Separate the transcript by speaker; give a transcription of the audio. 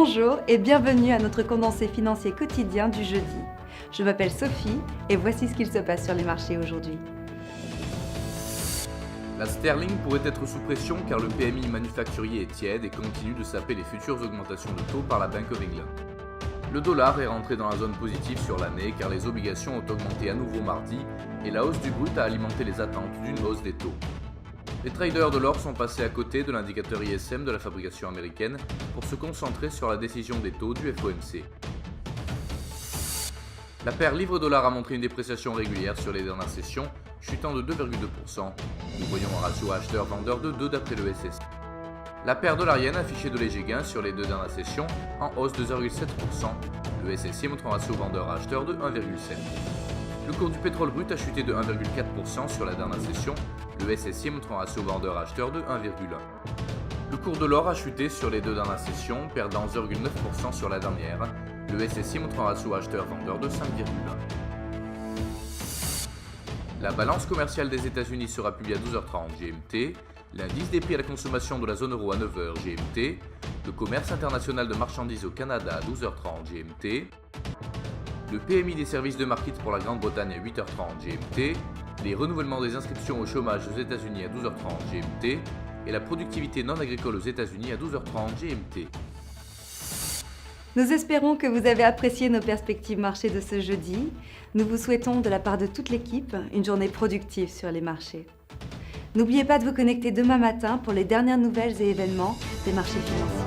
Speaker 1: Bonjour et bienvenue à notre condensé financier quotidien du jeudi. Je m'appelle Sophie et voici ce qu'il se passe sur les marchés aujourd'hui.
Speaker 2: La sterling pourrait être sous pression car le PMI manufacturier est tiède et continue de saper les futures augmentations de taux par la Bank of England. Le dollar est rentré dans la zone positive sur l'année car les obligations ont augmenté à nouveau mardi et la hausse du brut a alimenté les attentes d'une hausse des taux. Les traders de l'or sont passés à côté de l'indicateur ISM de la fabrication américaine pour se concentrer sur la décision des taux du FOMC. La paire livre-dollar a montré une dépréciation régulière sur les dernières sessions, chutant de 2,2%. Nous voyons un ratio acheteur-vendeur de 2 d'après le SSI. La paire dollarienne a affiché de légers gains sur les deux dernières sessions, en hausse de 0,7%. Le SSI montre un ratio vendeur-acheteur de 1,7%. Le cours du pétrole brut a chuté de 1,4% sur la dernière session. Le SSI montre un ratio vendeur-acheteur de 1,1%. Le cours de l'or a chuté sur les deux dernières sessions, perdant 0,9% sur la dernière. Le SSI montre un ratio acheteur-vendeur de 5,1%. La balance commerciale des États-Unis sera publiée à 12h30 GMT, l'indice des prix à la consommation de la zone euro à 9h GMT, le commerce international de marchandises au Canada à 12h30 GMT, le PMI des services de market pour la Grande-Bretagne à 8h30 GMT, les renouvellements des inscriptions au chômage aux États-Unis à 12h30 GMT et la productivité non agricole aux États-Unis à 12h30 GMT.
Speaker 1: Nous espérons que vous avez apprécié nos perspectives marchés de ce jeudi. Nous vous souhaitons de la part de toute l'équipe une journée productive sur les marchés. N'oubliez pas de vous connecter demain matin pour les dernières nouvelles et événements des marchés financiers.